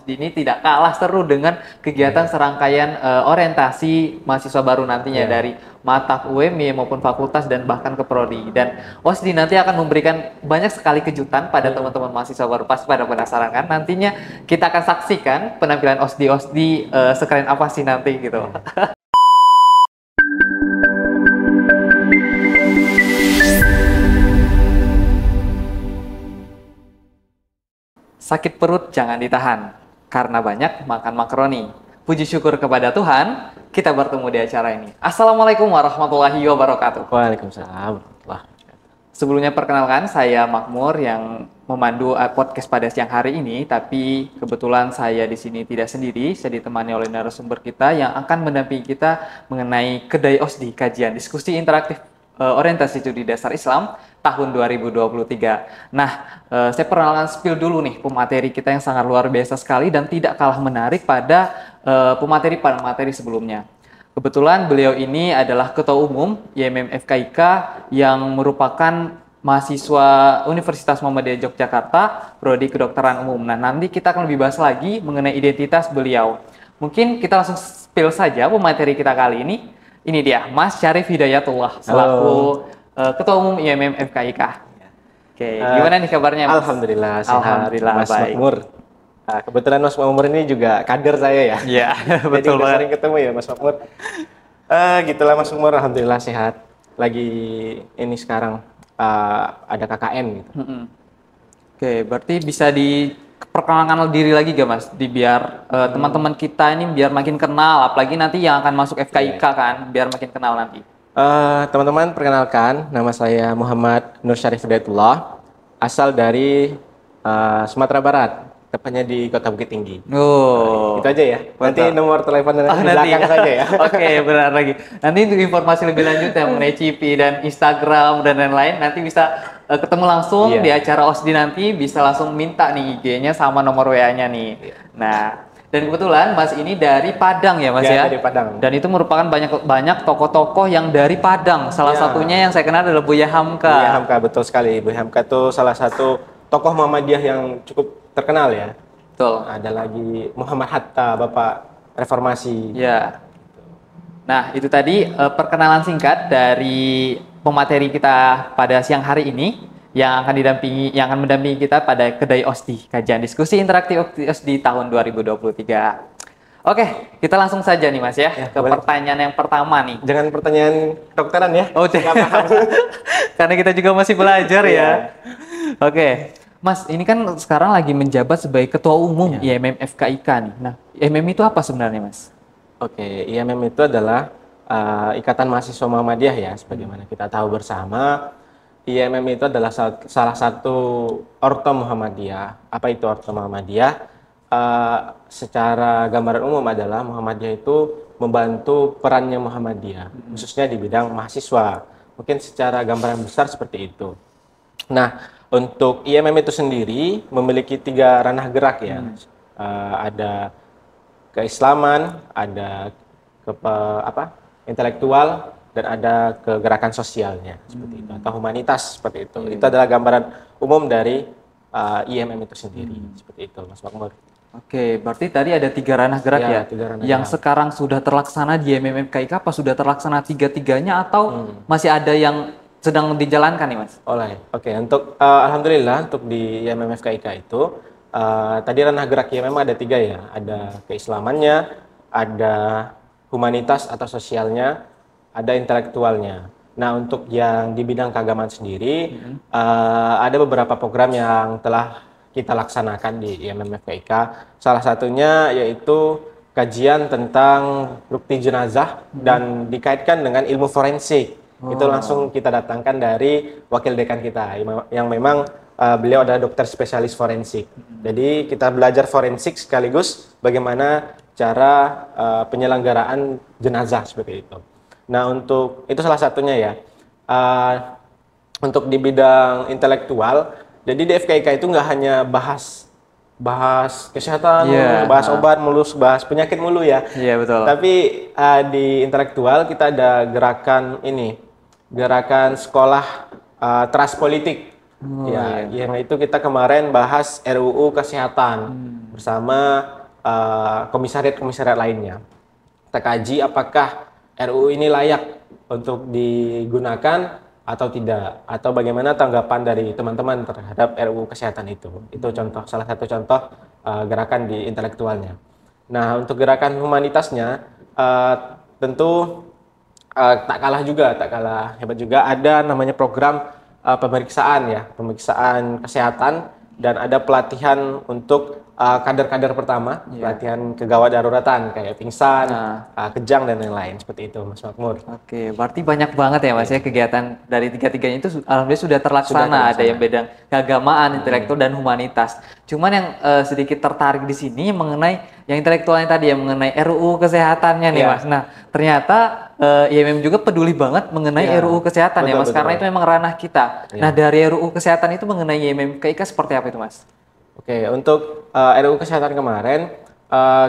OSDI ini tidak kalah seru dengan kegiatan serangkaian orientasi mahasiswa baru nantinya dari mata UMY maupun fakultas dan bahkan ke prodi. Dan OSDI nanti akan memberikan banyak sekali kejutan pada teman-teman mahasiswa baru. Pasti pada penasaran kan? Nantinya kita akan saksikan penampilan OSDI sekeren apa sih nanti gitu. Sakit perut jangan ditahan, karena banyak makan makaroni. Puji syukur kepada Tuhan, kita bertemu di acara ini. Assalamualaikum warahmatullahi wabarakatuh. Waalaikumsalam warahmatullahi wabarakatuh. Sebelumnya perkenalkan, saya Makmur yang memandu podcast pada siang hari ini, tapi kebetulan saya di sini tidak sendiri, saya ditemani oleh narasumber kita yang akan mendampingi kita mengenai Kedai OSDI, kajian diskusi interaktif orientasi studi dasar Islam tahun 2023. Nah, saya perkenalkan spill dulu nih pemateri kita yang sangat luar biasa sekali dan tidak kalah menarik pada pemateri pada materi sebelumnya. Kebetulan beliau ini adalah Ketua Umum IMM FKIK yang merupakan mahasiswa Universitas Muhammadiyah Yogyakarta, Prodi Kedokteran Umum. Nah, nanti kita akan lebih bahas lagi mengenai identitas beliau. Mungkin kita langsung spill saja pemateri kita kali ini. Ini dia, Mas Syarif Hidayatullah, selaku Ketua Umum IMM FKIK. Oke, gimana nih kabarnya, Mas? Alhamdulillah, sehat. Alhamdulillah, Mas baik. Makmur. Kebetulan Mas Makmur ini juga kader saya ya. Iya, betul Jadi banget. sering ketemu ya Mas Makmur. Gitulah Mas Makmur, Alhamdulillah sehat. Lagi ini sekarang ada KKN gitu. Oke, berarti bisa diperkenalkan diri lagi gak, Mas? Biar teman-teman kita ini biar makin kenal, apalagi nanti yang akan masuk FKIK kan, biar makin kenal nanti. Teman-teman, perkenalkan, nama saya Muhammad Nur Syarif Hidayatullah, asal dari Sumatera Barat, tepatnya di Kota Bukit Tinggi. Oh, Itu aja ya. Nanti betul. nomor telepon di nanti belakang saja ya. Oke, benar lagi. Nanti untuk informasi lebih lanjut ya mengenai CV dan Instagram dan lain-lain, nanti bisa ketemu langsung di acara OSDI nanti, bisa langsung minta nih IG-nya sama nomor WA-nya nih. Nah, dan kebetulan Mas ini dari Padang ya, Mas ya? Dari Padang. Dan itu merupakan banyak tokoh-tokoh yang dari Padang. Salah satunya yang saya kenal adalah Buya Hamka. Buya Hamka, betul sekali. Buya Hamka itu salah satu tokoh Muhammadiyah yang cukup terkenal ya. Betul. Ada lagi Muhammad Hatta, Bapak Reformasi. Ya. Nah, itu tadi perkenalan singkat dari pemateri kita pada siang hari ini yang akan mendampingi kita pada Kedai OSDI, kajian diskusi interaktif OSDI tahun 2023. Oke, kita langsung saja nih Mas ya, ke boleh. pertanyaan yang pertama nih. Jangan pertanyaan dokteran ya. Oh, Nggak paham. karena kita juga masih belajar ya. Oke, Mas, ini kan sekarang lagi menjabat sebagai Ketua Umum IMM FKIK nih. Nah, IMM itu apa sebenarnya, Mas? Oke, IMM itu adalah Ikatan Mahasiswa Muhammadiyah ya, sebagaimana kita tahu bersama. IMM itu adalah salah satu orto Muhammadiyah. Apa itu orto Muhammadiyah? Secara gambaran umum adalah Muhammadiyah itu membantu perannya Muhammadiyah, khususnya di bidang mahasiswa. Mungkin secara gambaran besar seperti itu. Nah, untuk IMM itu sendiri memiliki 3 ranah gerak ya. Ada keislaman, ada intelektual, dan ada kegerakan sosialnya seperti itu, atau humanitas seperti itu. Itu adalah gambaran umum dari IMM itu sendiri seperti itu, Mas Makmur. Oke, berarti tadi ada 3 ranah gerak ya, 3 ranah yang gerak. sekarang sudah terlaksana di IMM FKIK, apa sudah terlaksana 3-tiganya atau masih ada yang sedang dijalankan nih, Mas? Oke, untuk alhamdulillah untuk di IMM FKIK itu tadi ranah gerak IMM ada 3 ya, ada keislamannya, ada humanitas atau sosialnya, ada intelektualnya. Nah, untuk yang di bidang keagamaan sendiri, ada beberapa program yang telah kita laksanakan di IMM FKIK. Salah satunya yaitu kajian tentang bukti jenazah dan dikaitkan dengan ilmu forensik. Itu langsung kita datangkan dari wakil dekan kita, yang memang beliau adalah dokter spesialis forensik. Jadi kita belajar forensik sekaligus bagaimana cara penyelenggaraan jenazah seperti itu. Nah, untuk itu salah satunya ya. Untuk di bidang intelektual, jadi di FKIK itu nggak hanya bahas kesehatan, bahas obat mulu, bahas penyakit mulu ya. Iya, betul. Tapi di intelektual kita ada gerakan sekolah trust politik. Yang itu kita kemarin bahas RUU kesehatan bersama komisariat-komisariat lainnya. Kita kaji apakah RUU ini layak untuk digunakan atau tidak, atau bagaimana tanggapan dari teman-teman terhadap RUU kesehatan itu. Itu salah satu contoh gerakan di intelektualnya. Nah, untuk gerakan humanitasnya tentu tak kalah hebat juga, ada namanya program pemeriksaan kesehatan, dan ada pelatihan untuk kader-kader pertama, pelatihan kegawat daruratan kayak pingsan, kejang dan lain-lain, seperti itu Mas Makmur. Oke, berarti banyak banget ya Mas ya kegiatan dari tiga-tiganya itu alhamdulillah sudah terlaksana. Ada yang bidang keagamaan, intelektual dan humanitas. Cuman yang sedikit tertarik di sini mengenai yang intelektualnya tadi, yang mengenai RUU kesehatannya nih Mas. Nah, ternyata IMM juga peduli banget mengenai RUU kesehatan ya Mas, karena itu memang ranah kita. Nah, dari RUU kesehatan itu mengenai IMM KIK seperti apa itu Mas? Oke, untuk RUU kesehatan kemarin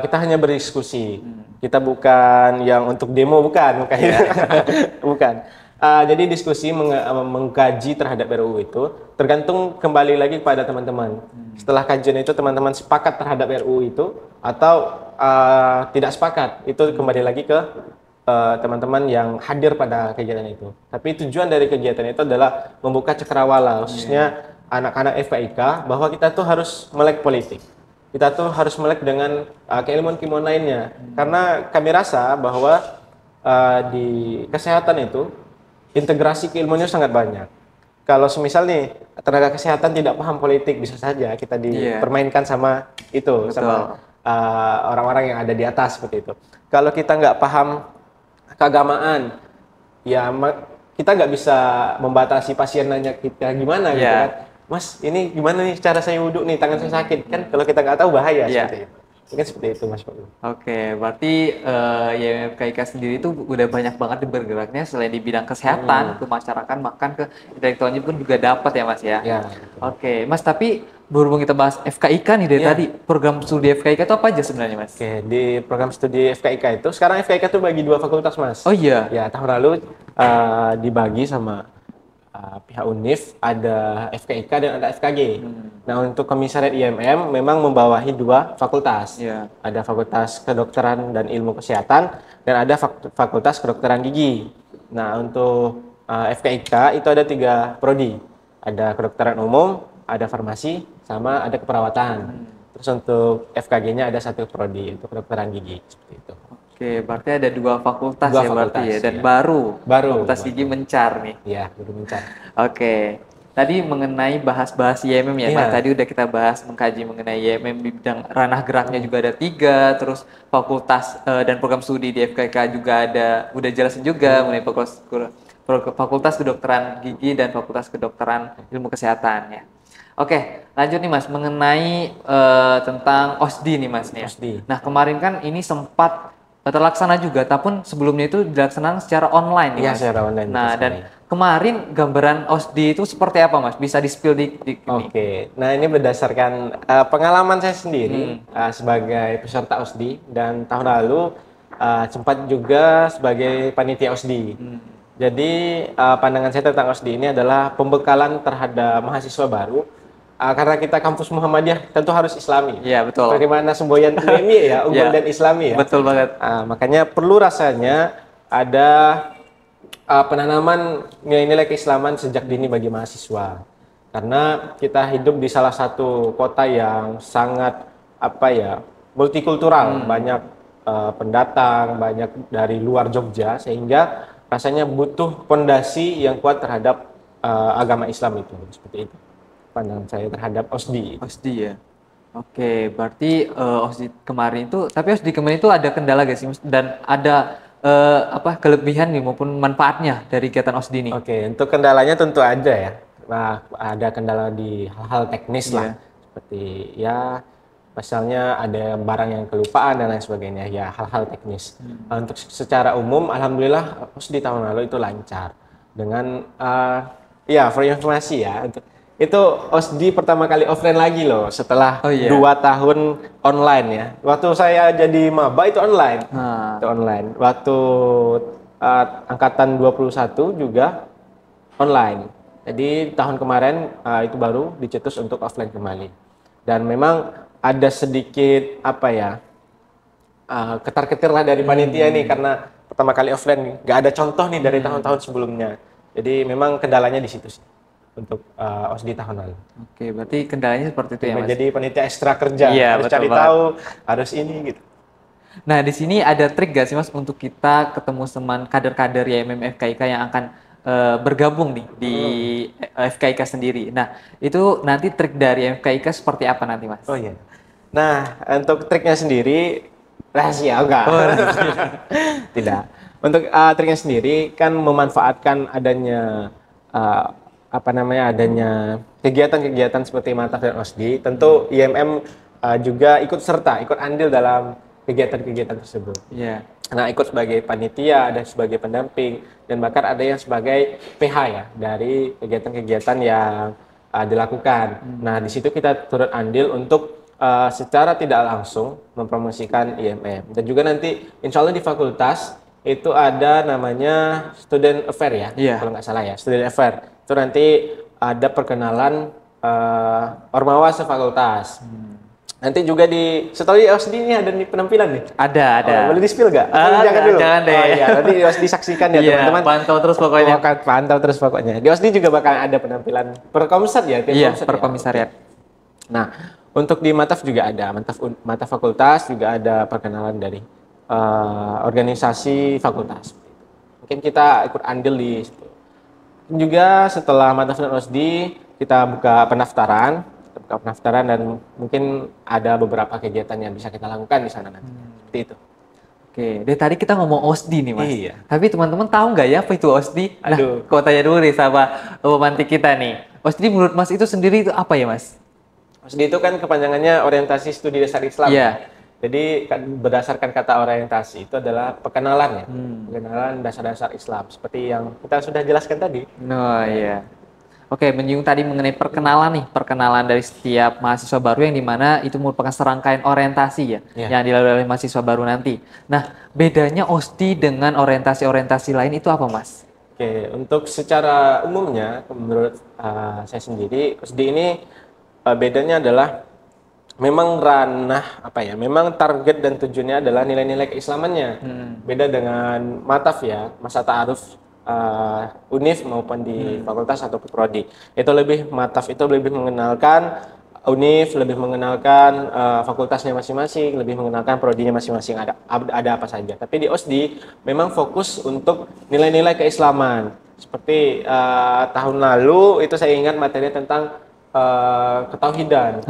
kita hanya berdiskusi. Kita bukan yang untuk demo, bukan. Bukan. Jadi diskusi mengkaji terhadap RUU itu tergantung kembali lagi kepada teman-teman. Setelah kajian itu teman-teman sepakat terhadap RUU itu atau tidak sepakat, itu kembali lagi ke teman-teman yang hadir pada kegiatan itu. Tapi tujuan dari kegiatan itu adalah membuka cakrawala, khususnya anak-anak FKIK, bahwa kita tuh harus melek politik. Kita tuh harus melek dengan keilmuan-keilmuan lainnya. Karena kami rasa bahwa di kesehatan itu integrasi keilmuannya sangat banyak. Kalau semisal nih tenaga kesehatan tidak paham politik, bisa saja kita dipermainkan sama itu, sama orang-orang yang ada di atas seperti itu. Kalau kita nggak paham keagamaan, ya kita nggak bisa membatasi pasien nanya kita gimana gitu kan. Mas, ini gimana nih cara saya wudhu nih, tangan saya sakit kan, kalau kita nggak tahu bahaya seperti itu. Mungkin seperti itu Mas Pak. Oke, berarti YMFKIK sendiri itu udah banyak banget bergeraknya selain di bidang kesehatan, ke masyarakat, bahkan ke intelektualnya pun juga dapat ya Mas ya. Oke, Mas, tapi berhubung kita bahas FKIK nih dari tadi, program studi FKIK itu apa aja sebenarnya Mas? Oke, di program studi FKIK itu, sekarang FKIK itu bagi 2 fakultas Mas. Oh iya? Ya, tahun lalu dibagi sama pihak UNIF, ada FKIK dan ada FKG. Nah, untuk komisariat IMM memang membawahi 2 fakultas. Ada Fakultas Kedokteran dan Ilmu Kesehatan dan ada Fakultas Kedokteran Gigi. Nah, untuk FKIK itu ada 3 prodi. Ada kedokteran umum, ada farmasi, sama ada keperawatan. Terus untuk FKG-nya ada 1 prodi untuk kedokteran gigi, seperti itu. Oke, berarti ada 2 fakultas ya berarti ya, dan baru Fakultas Gigi mencar nih. Iya, baru mencar. Oke, tadi mengenai bahas IMM ya, Mas. Tadi udah kita bahas mengkaji mengenai IMM di bidang ranah geraknya juga ada 3, terus fakultas dan program studi di FKIK juga ada, udah jelasin juga mengenai fakultas kedokteran gigi dan fakultas kedokteran ilmu kesehatan ya. Oke, lanjut nih Mas, mengenai tentang OSDI nih Mas nih. OSDI. Nah, kemarin kan ini sempat terlaksana juga, tapi sebelumnya itu dilaksanakan secara online nih Mas. Secara online. Nah, dan kemarin gambaran OSDI itu seperti apa Mas? Bisa di-spill di Oke, nah ini berdasarkan pengalaman saya sendiri sebagai peserta OSDI, dan tahun lalu sempat juga sebagai panitia OSDI. Jadi pandangan saya tentang OSDI ini adalah pembekalan terhadap mahasiswa baru. Karena kita kampus Muhammadiyah tentu harus Islami. Iya, betul. Bagaimana semboyan UMI ya, unggul dan Islami ya. Betul banget. Makanya perlu rasanya ada penanaman nilai-nilai keislaman sejak dini bagi mahasiswa. Karena kita hidup di salah satu kota yang sangat multikultural, banyak pendatang, banyak dari luar Jogja, sehingga rasanya butuh pondasi yang kuat terhadap agama Islam itu, seperti itu. Pandangan saya terhadap OSDI. OSDI ya. Oke, berarti OSDI kemarin itu, tapi OSDI kemarin itu ada kendala gak sih Mas? Dan ada kelebihan nih maupun manfaatnya dari kegiatan OSDI ini? Oke, untuk kendalanya tentu ada ya. Nah, ada kendala di hal-hal teknis lah. Seperti misalnya ada barang yang kelupaan dan lain sebagainya, ya hal-hal teknis. Untuk secara umum, alhamdulillah OSDI tahun lalu itu lancar. Dengan for informasi ya, itu OSDI pertama kali offline lagi loh setelah 2 tahun online ya. Waktu saya jadi maba itu online. Itu online. Waktu angkatan 21 juga online. Jadi tahun kemarin itu baru dicetus untuk offline kembali. Dan memang ada sedikit ketar-ketir lah dari panitia nih karena pertama kali offline, nggak ada contoh nih dari tahun-tahun sebelumnya. Jadi memang kendalanya di situ sih untuk OSDI tahun lalu. Oke, berarti kendalanya seperti itu ya, Mas? Jadi panitia ekstra kerja, Iya, harus betul cari banget. tahu, harus ini gitu. Nah, di sini ada trik gak sih, Mas, untuk kita ketemu teman kader-kader YMM FKIK yang akan bergabung nih di FKIK sendiri. Nah, itu nanti trik dari FKIK seperti apa nanti, Mas? Oh iya. Nah, untuk triknya sendiri rahasia enggak? Oh, Tidak. Untuk triknya sendiri kan memanfaatkan adanya adanya kegiatan-kegiatan seperti Mataf dan OSDI. Tentu IMM juga ikut serta, ikut andil dalam kegiatan-kegiatan tersebut. Iya. Nah, ikut sebagai panitia, ada sebagai pendamping, dan bahkan ada yang sebagai PH ya dari kegiatan-kegiatan yang dilakukan. Nah, di situ kita turut andil untuk secara tidak langsung mempromosikan IMM. Dan juga nanti insya Allah di fakultas itu ada namanya Student Affair ya, Iya. kalau nggak salah ya, Student Affair. Itu nanti ada perkenalan Ormawa sefakultas. Nanti juga setelah di OSDI ini ada nih penampilan nih. Ada. Oh, boleh di-spill nggak? Jangan dulu. Jangan deh. Oh, iya, nanti di OSDI saksikan ya Iya, teman-teman. pantau terus pokoknya. Pantau terus pokoknya. Di OSDI juga bakal ada penampilan perkomsat ya. Iya, Komsat ya. perkomisariat. Nah, untuk di Mataf juga ada. Mataf fakultas juga ada perkenalan dari organisasi fakultas. Mungkin kita ikut andil di situ. Juga setelah Mataf dan OSDI, kita buka pendaftaran. Dan mungkin ada beberapa kegiatan yang bisa kita lakukan di sana nanti. Seperti itu. Oke, dari tadi kita ngomong OSDI nih, Mas. Iya. Tapi teman-teman tahu nggak ya apa itu OSDI? Nah, Aduh. kau tanya dulu nih sama pemantik kita nih. OSDI menurut Mas itu sendiri itu apa ya, Mas? OSDI itu kan kepanjangannya orientasi studi dasar Islam. Iya. Jadi berdasarkan kata orientasi itu adalah perkenalan ya. Perkenalan dasar-dasar Islam seperti yang kita sudah jelaskan tadi. Oh iya. Oke, menyinggung tadi mengenai perkenalan dari setiap mahasiswa baru yang dimana itu merupakan serangkaian orientasi ya, yang dilalui oleh mahasiswa baru nanti. Nah, bedanya OSDI dengan orientasi-orientasi lain itu apa, Mas? Oke, untuk secara umumnya menurut saya sendiri, OSDI ini bedanya adalah memang memang target dan tujuannya adalah nilai-nilai keislamannya. Beda dengan Mataf ya, Masa Ta'aruf UNIF maupun di fakultas atau prodi. Mataf itu lebih mengenalkan UNIF, lebih mengenalkan fakultasnya masing-masing, lebih mengenalkan prodinya masing-masing ada apa saja. Tapi di OSDI memang fokus untuk nilai-nilai keislaman. Seperti tahun lalu itu saya ingat materi tentang ketauhidan,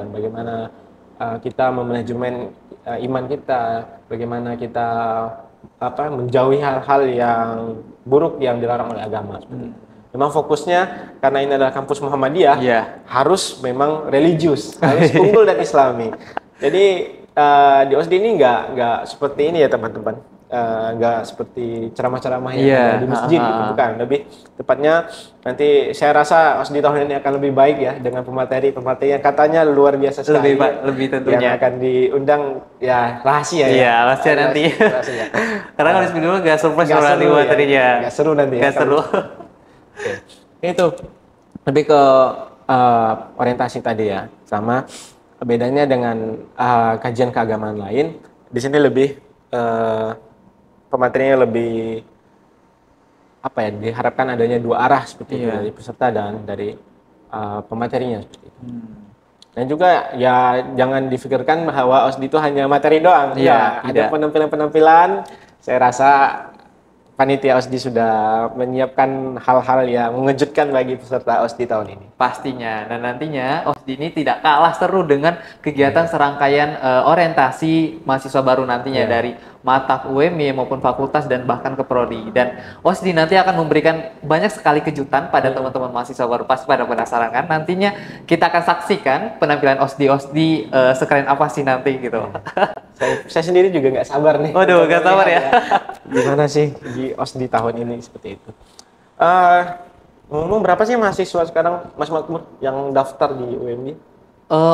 bagaimana kita memanajemen iman kita, bagaimana kita menjauhi hal-hal yang buruk yang dilarang oleh agama. Memang fokusnya karena ini adalah kampus Muhammadiyah, harus memang religius, harus unggul dan Islami. Jadi di OSDI ini nggak seperti ini ya teman-teman, nggak seperti ceramah-ceramah yang ada di masjid gitu, bukan. Lebih tepatnya nanti saya rasa OSDI tahun ini akan lebih baik ya dengan pemateri yang katanya luar biasa sekali. Lebih tentunya. Yang akan diundang ya rahasia ya. Iya, rahasia nanti. Rahasia. Karena kalau dulu nggak surprise nanti materinya. Nggak seru nanti. Nggak seru. Oke. Itu lebih ke orientasi tadi ya, sama bedanya dengan kajian keagamaan lain. Di sini lebih pematerinya lebih diharapkan adanya dua arah seperti itu dari peserta dan dari pematerinya seperti itu. Dan juga ya jangan difikirkan bahwa OSDI itu hanya materi doang. Ada penampilan-penampilan. Saya rasa panitia OSDI sudah menyiapkan hal-hal yang mengejutkan bagi peserta OSDI tahun ini. Pastinya. Dan nantinya OSDI ini tidak kalah seru dengan kegiatan serangkaian orientasi mahasiswa baru nantinya dari Mataf, UMY maupun fakultas dan bahkan ke prodi. Dan OSDI nanti akan memberikan banyak sekali kejutan pada teman-teman mahasiswa baru. Pasti pada penasaran kan? Nantinya kita akan saksikan penampilan OSDI sekeren apa sih nanti gitu. Saya sendiri juga nggak sabar nih. Waduh, nggak sabar ya. Gimana sih di OSDI tahun ini seperti itu. Ngomong berapa sih mahasiswa sekarang, Mas Makmur, yang daftar di UMY?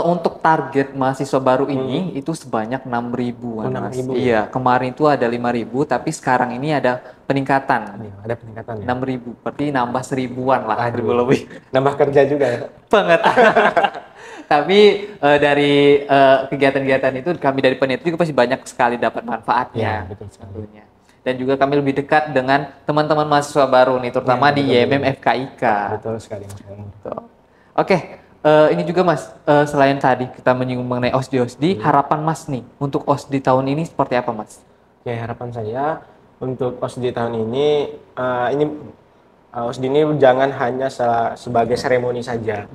Untuk target mahasiswa baru ini itu sebanyak 6.000-an, Mas. 6.000. Iya, kemarin itu ada 5.000, tapi sekarang ini ada peningkatan. Ada peningkatan ya? 6.000, berarti nambah 1.000-an lah, 1.000 lebih. Nambah kerja juga ya? Banget. Tapi dari kegiatan-kegiatan itu kami dari panitia juga pasti banyak sekali dapat manfaatnya. Ya, betul sekali. Tentunya. Dan juga kami lebih dekat dengan teman-teman mahasiswa baru nih, terutama Ya, di betul, YMM betul. FKIK. Betul sekali Mas Amur. Betul. Oke, ini juga Mas, selain tadi kita menyinggung mengenai OSDI, harapan Mas nih untuk OSDI tahun ini seperti apa Mas? Oke, harapan saya untuk OSDI tahun ini OSDI ini jangan hanya sebagai seremoni saja.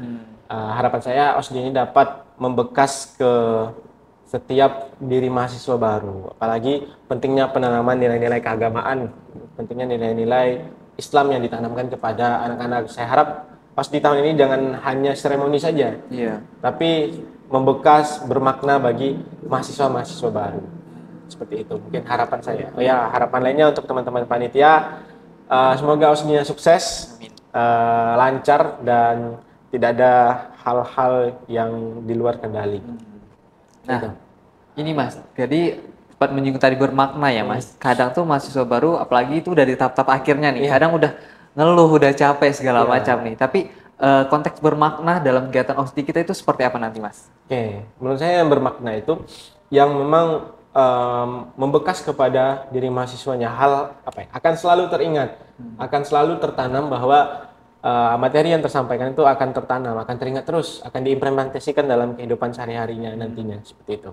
Harapan saya OSDI ini dapat membekas ke setiap diri mahasiswa baru. Apalagi pentingnya penanaman nilai-nilai keagamaan, pentingnya nilai-nilai Islam yang ditanamkan kepada anak-anak. Saya harap OSDI tahun ini jangan hanya seremoni saja, tapi membekas bermakna bagi mahasiswa-mahasiswa baru. Seperti itu mungkin harapan saya. Oh ya, harapan lainnya untuk teman-teman panitia, semoga OSDI-nya sukses, lancar dan tidak ada hal-hal yang di luar kendali. Nah, ini Mas, jadi sempat menyinggung tadi bermakna ya Mas. Kadang tuh mahasiswa baru, apalagi itu udah di tahap-tahap akhirnya nih, kadang udah ngeluh, udah capek segala macam nih. Tapi konteks bermakna dalam kegiatan OSDI kita itu seperti apa nanti Mas? Oke, menurut saya yang bermakna itu yang memang membekas kepada diri mahasiswanya, hal apa ya, akan selalu teringat, akan selalu tertanam bahwa materi yang tersampaikan itu akan tertanam, akan teringat terus, akan diimplementasikan dalam kehidupan sehari-harinya nantinya, seperti itu.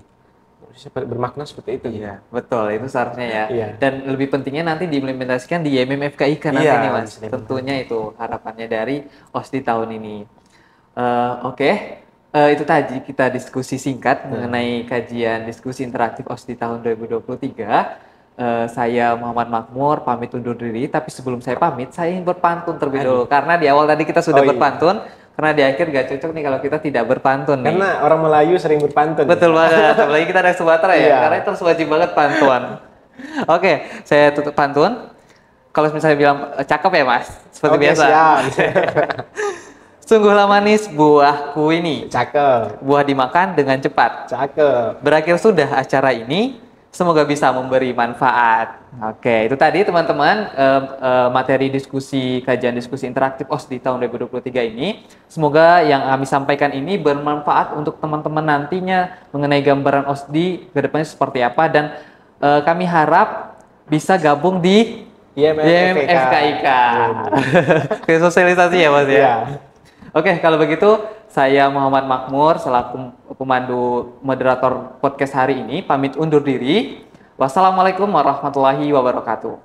Bermakna seperti itu. Iya, betul, itu seharusnya ya. Iya. Dan lebih pentingnya nanti diimplementasikan di YMM FKIK nanti Iya, nih Mas. Tentunya itu harapannya dari OSDI tahun ini. Oke. Itu tadi kita diskusi singkat mengenai kajian diskusi interaktif OSDI tahun 2023. Saya Muhammad Makmur pamit undur diri, tapi sebelum saya pamit, saya ingin berpantun terlebih dahulu. Karena di awal tadi kita sudah berpantun, karena di akhir gak cocok nih kalau kita tidak berpantun nih. Karena orang Melayu sering berpantun. Betul banget, apalagi kita ada Sumatera ya, Iya. karena itu harus wajib banget pantuan. Oke, saya tutup pantun. Kalau misalnya bilang cakep ya Mas, seperti Oke, biasa. siap. Sungguhlah manis buahku ini, Cakep, buah dimakan dengan cepat. cakep. Berakhir sudah acara ini, semoga bisa memberi manfaat. Oke, itu tadi teman-teman materi diskusi, kajian diskusi interaktif OSDI tahun 2023 ini. Semoga yang kami sampaikan ini bermanfaat untuk teman-teman nantinya mengenai gambaran OSDI ke depannya seperti apa. Dan kami harap bisa gabung di YMM FKIK. Oke, sosialisasi ya Mas ya? Iya. Oke, kalau begitu saya Muhammad Makmur selaku pemandu moderator podcast hari ini pamit undur diri. Wassalamualaikum warahmatullahi wabarakatuh.